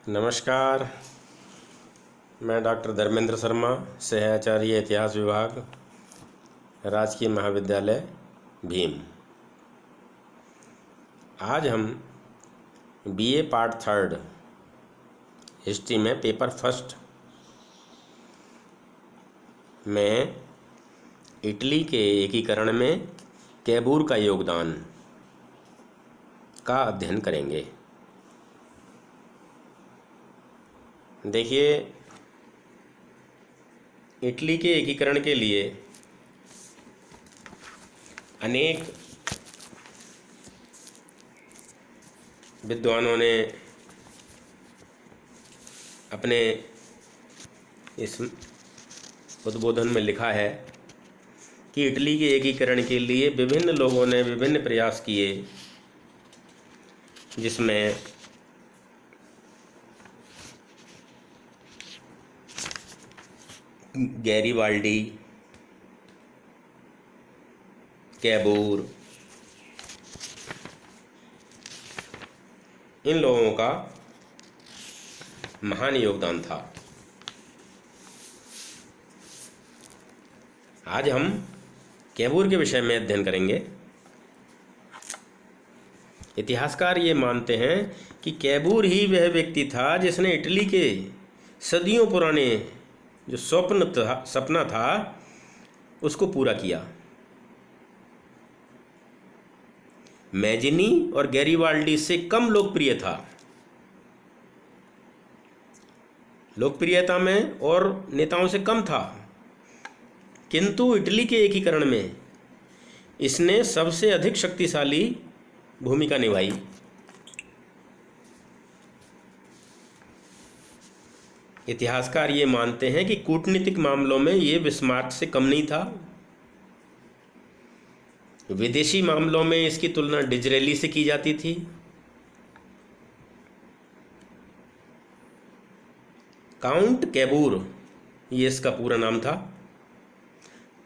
नमस्कार। मैं डॉक्टर धर्मेंद्र शर्मा, सहआचार्य इतिहास विभाग, राजकीय महाविद्यालय भीम। आज हम बीए पार्ट 3 हिस्ट्री में पेपर फर्स्ट में इटली के एकीकरण में कैबूर का योगदान का अध्ययन करेंगे। देखिए, इटली के एकीकरण के लिए अनेक विद्वानों ने अपने इस उद्बोधन में लिखा है कि इटली के एकीकरण के लिए विभिन्न लोगों ने विभिन्न प्रयास किए, जिसमें गैरीबाल्डी, कैबूर, इन लोगों का महान योगदान था। आज हम कैबूर के विषय में अध्ययन करेंगे। इतिहासकार ये मानते हैं कि कैबूर ही वह व्यक्ति था जिसने इटली के सदियों पुराने जो सपना था उसको पूरा किया। मैजिनी और गैरीबाल्डी से कम लोकप्रिय था, लोकप्रियता में और नेताओं से कम था, किंतु इटली के एकीकरण में इसने सबसे अधिक शक्तिशाली भूमिका निभाई। इतिहासकार ये मानते हैं कि कूटनीतिक मामलों में ये बिस्मार्क से कम नहीं था। विदेशी मामलों में इसकी तुलना डिजरेली से की जाती थी। काउंट कैबूर, ये इसका पूरा नाम था,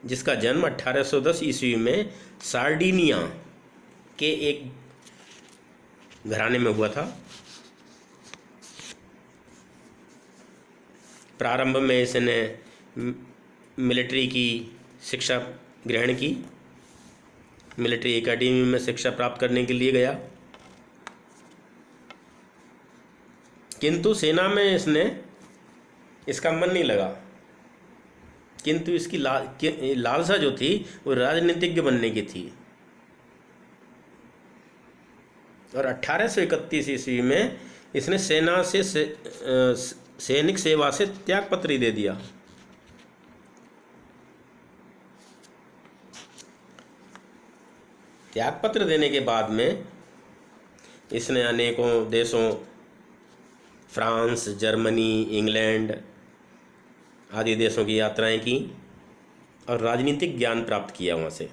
जिसका जन्म 1810 ईस्वी में सार्डिनिया के एक घराने में हुआ था। प्रारंभ में इसने मिलिट्री की शिक्षा ग्रहण की, मिलिट्री एकेडमी में शिक्षा प्राप्त करने के लिए गया, किंतु सेना में इसका मन नहीं लगा। किंतु इसकी लालसा जो थी वो राजनीतिज्ञ बनने की थी, और 1831 ईस्वी में इसने सेना से सैनिक सेवा से त्यागपत्र दे दिया। त्यागपत्र देने के बाद में इसने अनेकों देशों, फ्रांस, जर्मनी, इंग्लैंड आदि देशों की यात्राएं की और राजनीतिक ज्ञान प्राप्त किया वहाँ से।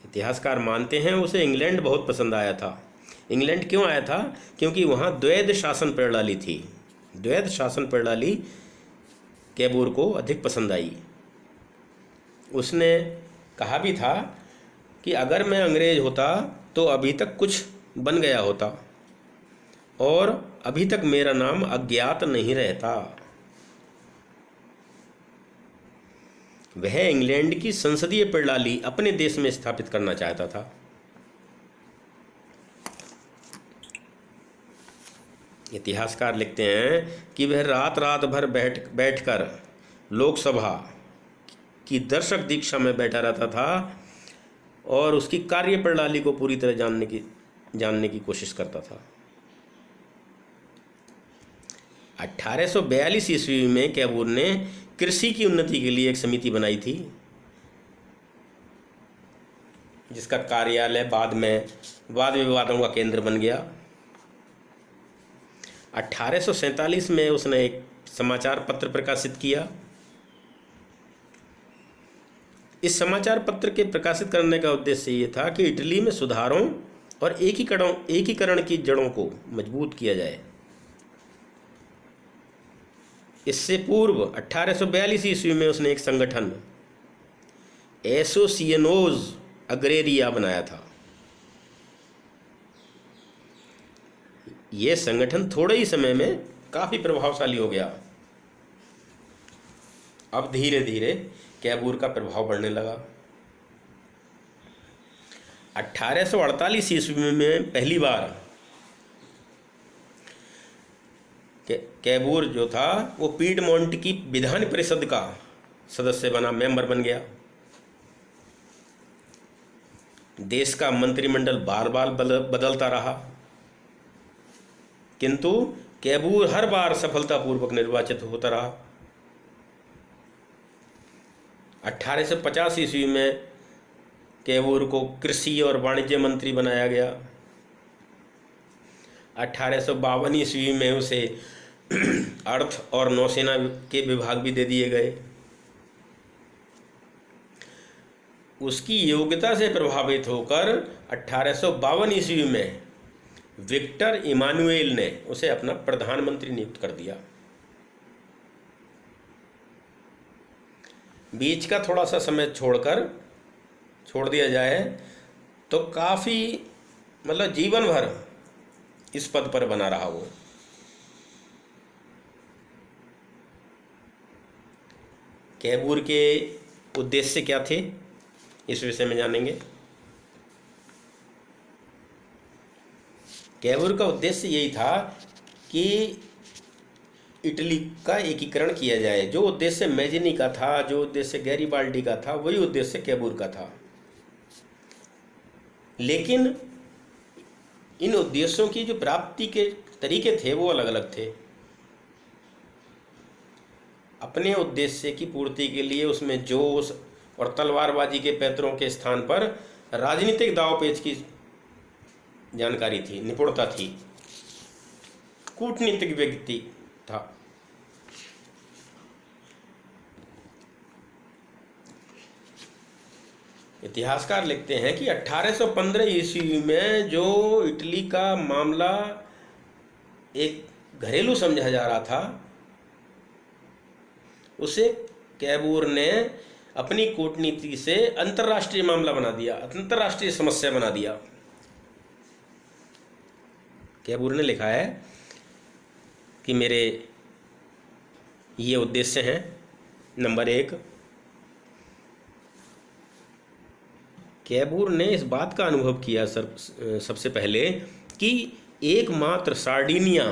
इतिहासकार मानते हैं उसे इंग्लैंड बहुत पसंद आया था। इंग्लैंड क्यों आया था? क्योंकि वहाँ द्वैध शासन प्रणाली थी। द्वैध शासन प्रणाली कैबूर को अधिक पसंद आई। उसने कहा भी था कि अगर मैं अंग्रेज होता तो अभी तक कुछ बन गया होता और अभी तक मेरा नाम अज्ञात नहीं रहता। वह इंग्लैंड की संसदीय प्रणाली अपने देश में स्थापित करना चाहता था। इतिहासकार लिखते हैं कि वह रात रात भर बैठकर लोकसभा की दर्शक दीक्षा में बैठा रहता था और उसकी कार्य प्रणाली को पूरी तरह जानने की कोशिश करता था। 1842 ईस्वी में कैबूर ने कृषि की उन्नति के लिए एक समिति बनाई थी, जिसका कार्यालय बाद में वाद विवादों का केंद्र बन गया। 1847 में उसने एक समाचार पत्र प्रकाशित किया। इस समाचार पत्र के प्रकाशित करने का उद्देश्य ये था कि इटली में सुधारों और एकीकरण की जड़ों को मजबूत किया जाए। इससे पूर्व 1842 ईस्वी में उसने एक संगठन एसोसिएनोज अग्रेरिया बनाया था। ये संगठन थोड़े ही समय में काफ़ी प्रभावशाली हो गया। अब धीरे धीरे कैबूर का प्रभाव बढ़ने लगा। 1848 ईस्वी में पहली बार कैबूर जो था वो पीडमोंट की विधान परिषद का सदस्य बना, मेंबर बन गया। देश का मंत्रिमंडल बार बार बदलता रहा, किंतु कैबूर हर बार सफलतापूर्वक निर्वाचित होता रहा। 1850 ईस्वी में कैबूर को कृषि और वाणिज्य मंत्री बनाया गया। 1852 ईस्वी में उसे अर्थ और नौसेना के विभाग भी दे दिए गए। उसकी योग्यता से प्रभावित होकर 1852 ईस्वी में विक्टर इमानुएल ने उसे अपना प्रधानमंत्री नियुक्त कर दिया। बीच का थोड़ा सा समय छोड़ दिया जाए तो काफ़ी मतलब जीवन भर इस पद पर बना रहा वो। कैबूर के उद्देश्य क्या थे, इस विषय में जानेंगे। कैबूर का उद्देश्य यही था कि इटली का एकीकरण किया जाए। जो उद्देश्य मैजिनी का था, जो उद्देश्य गैरीबाल्डी का था, वही उद्देश्य कैबूर का था। लेकिन इन उद्देश्यों की जो प्राप्ति के तरीके थे वो अलग अलग थे। अपने उद्देश्य की पूर्ति के लिए उसमें जोश और तलवारबाजी के पैंतरों के स्थान पर राजनीतिक दांवपेच की जानकारी थी, निपुणता थी, कूटनीतिक व्यक्ति था। इतिहासकार लिखते हैं कि 1815 ईस्वी में जो इटली का मामला एक घरेलू समझा जा रहा था, उसे कैबूर ने अपनी कूटनीति से अंतर्राष्ट्रीय मामला बना दिया, अंतर्राष्ट्रीय समस्या बना दिया। कैबूर ने लिखा है कि मेरे ये उद्देश्य हैं। नंबर 1, कैबूर ने इस बात का अनुभव किया सबसे पहले कि एकमात्र सार्डिनिया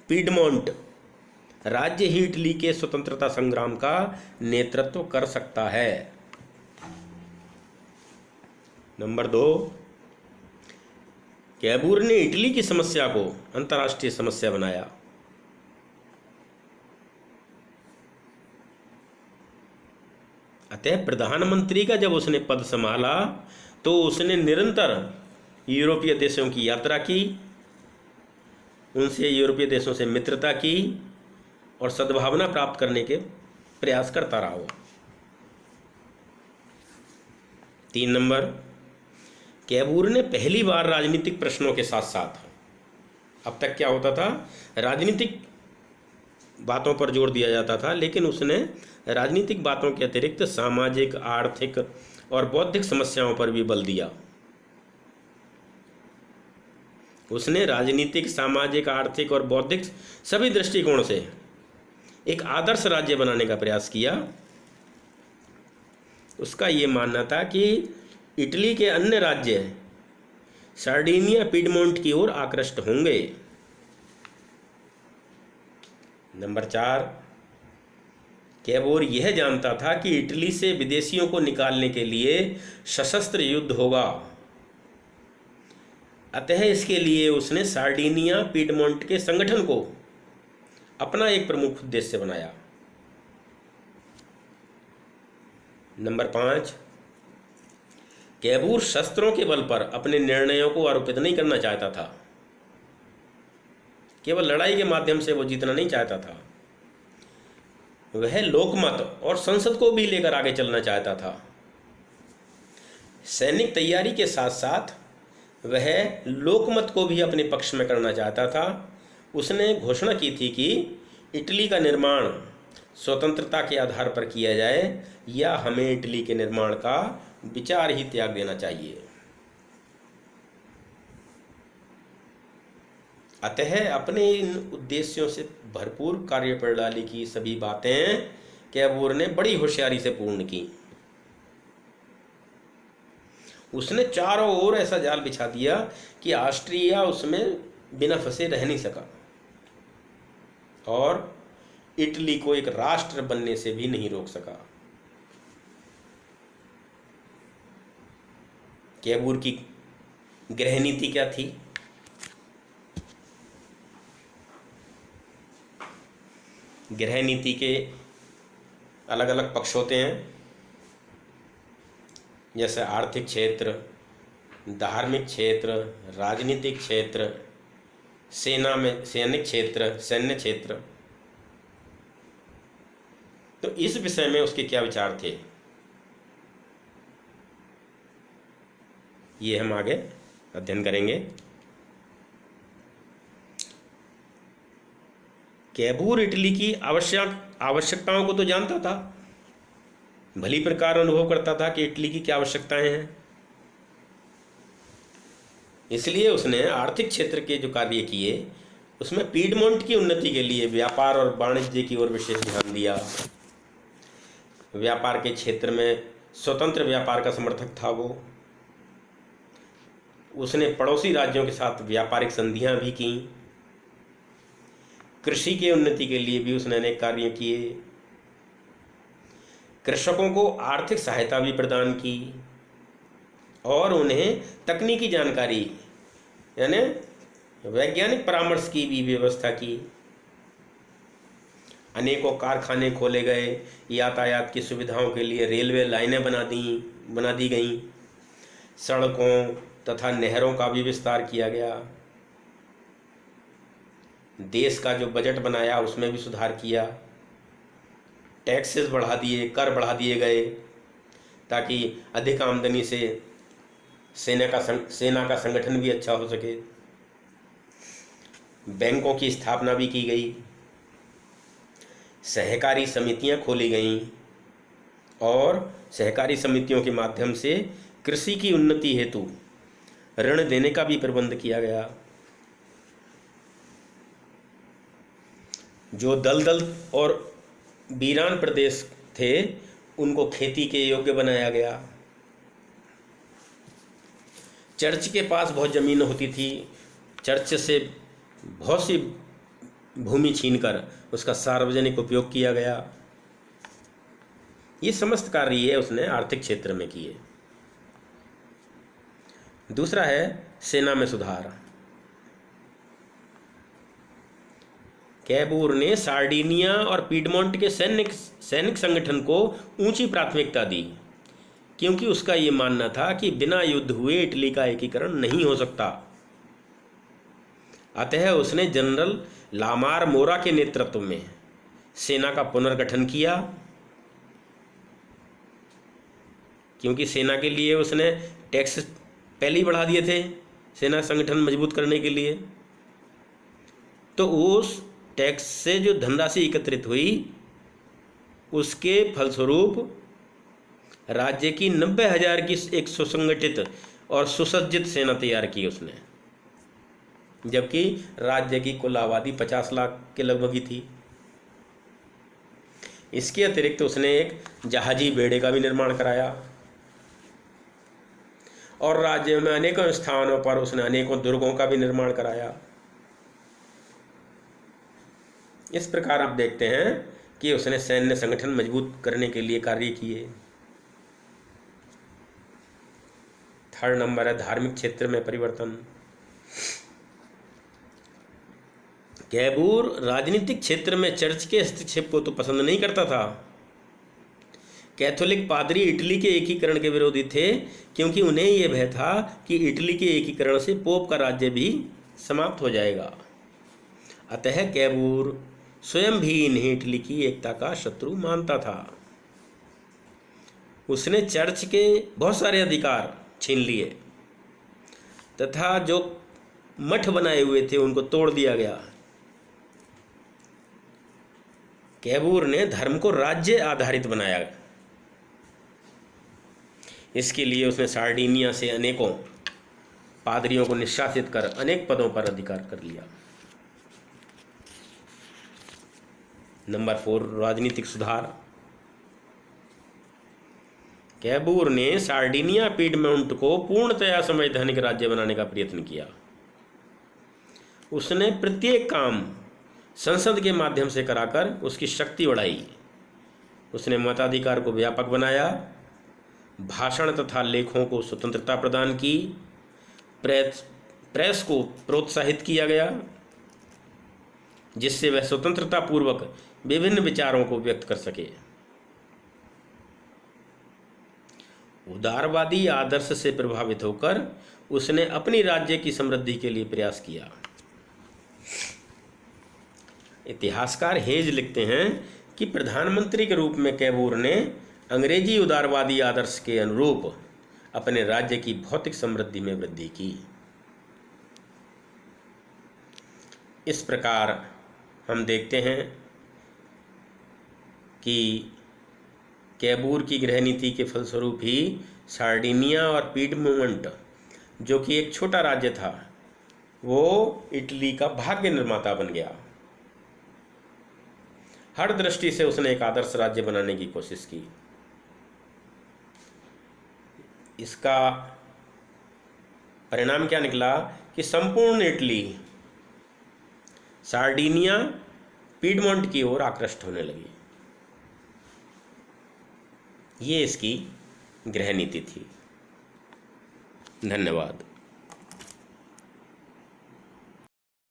पीडमोंट राज्य ही इटली के स्वतंत्रता संग्राम का नेतृत्व कर सकता है। नंबर 2, कैबूर ने इटली की समस्या को अंतर्राष्ट्रीय समस्या बनाया। अतः प्रधानमंत्री का जब उसने पद संभाला तो उसने निरंतर यूरोपीय देशों की यात्रा की, उनसे यूरोपीय देशों से मित्रता की और सद्भावना प्राप्त करने के प्रयास करता रहा वो। 3 नंबर, कैबूर ने पहली बार राजनीतिक प्रश्नों के साथ साथ, अब तक क्या होता था, राजनीतिक बातों पर जोर दिया जाता था, लेकिन उसने राजनीतिक बातों के अतिरिक्त सामाजिक, आर्थिक और बौद्धिक समस्याओं पर भी बल दिया। उसने राजनीतिक, सामाजिक, आर्थिक और बौद्धिक सभी दृष्टिकोण से एक आदर्श राज्य बनाने का प्रयास किया। उसका ये मानना था कि इटली के अन्य राज्य सार्डिनिया पीडमोंट की ओर आकृष्ट होंगे। नंबर 4, कैबूर यह जानता था कि इटली से विदेशियों को निकालने के लिए सशस्त्र युद्ध होगा। अतः इसके लिए उसने सार्डिनिया पीडमोंट के संगठन को अपना एक प्रमुख उद्देश्य बनाया। नंबर 5, कैबूर शस्त्रों के बल पर अपने निर्णयों को आरोपित नहीं करना चाहता था। केवल लड़ाई के माध्यम से वो जीतना नहीं चाहता था, वह लोकमत और संसद को भी लेकर आगे चलना चाहता था। सैनिक तैयारी के साथ साथ वह लोकमत को भी अपने पक्ष में करना चाहता था। उसने घोषणा की थी कि इटली का निर्माण स्वतंत्रता के आधार पर किया जाए या हमें इटली के निर्माण का विचार ही त्याग देना चाहिए। अतः अपने इन उद्देश्यों से भरपूर कार्य प्रणाली की सभी बातें कैबूर ने बड़ी होशियारी से पूर्ण की। उसने चारों ओर ऐसा जाल बिछा दिया कि ऑस्ट्रिया उसमें बिना फंसे रह नहीं सका और इटली को एक राष्ट्र बनने से भी नहीं रोक सका। कैबूर की गृह नीति क्या थी? गृह नीति के अलग अलग पक्ष होते हैं, जैसे आर्थिक क्षेत्र, धार्मिक क्षेत्र, राजनीतिक क्षेत्र, सेना में सैनिक क्षेत्र, सैन्य क्षेत्र। तो इस विषय में उसके क्या विचार थे, ये हम आगे अध्ययन करेंगे। कैबूर इटली की आवश्यकताओं को तो जानता था, भली प्रकार अनुभव करता था कि इटली की क्या आवश्यकताएं हैं। इसलिए उसने आर्थिक क्षेत्र के जो कार्य किए उसमें पीडमोंट की उन्नति के लिए व्यापार और वाणिज्य की ओर विशेष ध्यान दिया। व्यापार के क्षेत्र में स्वतंत्र व्यापार का समर्थक था वो। उसने पड़ोसी राज्यों के साथ व्यापारिक संधियां भी की। कृषि के उन्नति के लिए भी उसने अनेक कार्य किए। कृषकों को आर्थिक सहायता भी प्रदान की और उन्हें तकनीकी जानकारी यानी वैज्ञानिक परामर्श की भी व्यवस्था की। अनेकों कारखाने खोले गए, यातायात की सुविधाओं के लिए रेलवे लाइनें बना दी गईं, सड़कों तथा नहरों का भी विस्तार किया गया। देश का जो बजट बनाया उसमें भी सुधार किया। टैक्सेस बढ़ा दिए, कर बढ़ा दिए गए ताकि अधिक आमदनी से सेना का संगठन भी अच्छा हो सके। बैंकों की स्थापना भी की गई, सहकारी समितियां खोली गईं और सहकारी समितियों के माध्यम से कृषि की उन्नति हेतु ऋण देने का भी प्रबंध किया गया। जो दलदल और वीरान प्रदेश थे उनको खेती के योग्य बनाया गया। चर्च के पास बहुत ज़मीन होती थी, चर्च से बहुत सी भूमि छीनकर उसका सार्वजनिक उपयोग किया गया। ये समस्त कार्य उसने आर्थिक क्षेत्र में किए। दूसरा है सेना में सुधार। कैबूर ने सार्डिनिया और पीडमोंट के सैनिक संगठन को ऊंची प्राथमिकता दी, क्योंकि उसका ये मानना था कि बिना युद्ध हुए इटली का एकीकरण नहीं हो सकता। अतः उसने जनरल लामार मोरा के नेतृत्व में सेना का पुनर्गठन किया, क्योंकि सेना के लिए उसने टैक्स पहले ही बढ़ा दिए थे सेना संगठन मजबूत करने के लिए। तो उस टैक्स से जो धनराशि एकत्रित हुई उसके फलस्वरूप राज्य की 90,000 की एक सुसंगठित और सुसज्जित सेना तैयार की उसने, जबकि राज्य की कुल आबादी 50 लाख के लगभग ही थी। इसके अतिरिक्त उसने एक जहाजी बेड़े का भी निर्माण कराया और राज्य में अनेकों स्थानों पर उसने अनेकों दुर्गों का भी निर्माण कराया। इस प्रकार आप देखते हैं कि उसने सैन्य संगठन मजबूत करने के लिए कार्य किए। थर्ड नंबर है धार्मिक क्षेत्र में परिवर्तन। कैबूर राजनीतिक क्षेत्र में चर्च के हस्तक्षेप को तो पसंद नहीं करता था। कैथोलिक पादरी इटली के एकीकरण के विरोधी थे, क्योंकि उन्हें यह भय था कि इटली के एकीकरण से पोप का राज्य भी समाप्त हो जाएगा। अतः कैबूर स्वयं भी इन्हें इटली की एकता का शत्रु मानता था। उसने चर्च के बहुत सारे अधिकार छीन लिए तथा जो मठ बनाए हुए थे उनको तोड़ दिया गया। कैबूर ने धर्म को राज्य आधारित बनाया। इसके लिए उसने सार्डिनिया से अनेकों पादरियों को निष्कासित कर अनेक पदों पर अधिकार कर लिया। नंबर 4, राजनीतिक सुधार। कैबूर ने सार्डिनिया पीडमोंट को पूर्णतया संवैधानिक राज्य बनाने का प्रयत्न किया। उसने प्रत्येक काम संसद के माध्यम से कराकर उसकी शक्ति बढ़ाई। उसने मताधिकार को व्यापक बनाया, भाषण तथा लेखों को स्वतंत्रता प्रदान की, प्रेस को प्रोत्साहित किया गया जिससे वह स्वतंत्रता पूर्वक विभिन्न विचारों को व्यक्त कर सके। उदारवादी आदर्श से प्रभावित होकर उसने अपनी राज्य की समृद्धि के लिए प्रयास किया। इतिहासकार हेज लिखते हैं कि प्रधानमंत्री के रूप में कैबूर ने अंग्रेजी उदारवादी आदर्श के अनुरूप अपने राज्य की भौतिक समृद्धि में वृद्धि की। इस प्रकार हम देखते हैं कि कैबूर की गृह नीति के फलस्वरूप ही सार्डिनिया और पीडमोंट, जो कि एक छोटा राज्य था, वो इटली का भाग्य निर्माता बन गया। हर दृष्टि से उसने एक आदर्श राज्य बनाने की कोशिश की। इसका परिणाम क्या निकला कि संपूर्ण इटली सार्डिनिया पीडमोंट की ओर आकृष्ट होने लगी। ये इसकी गृह नीति थी। धन्यवाद।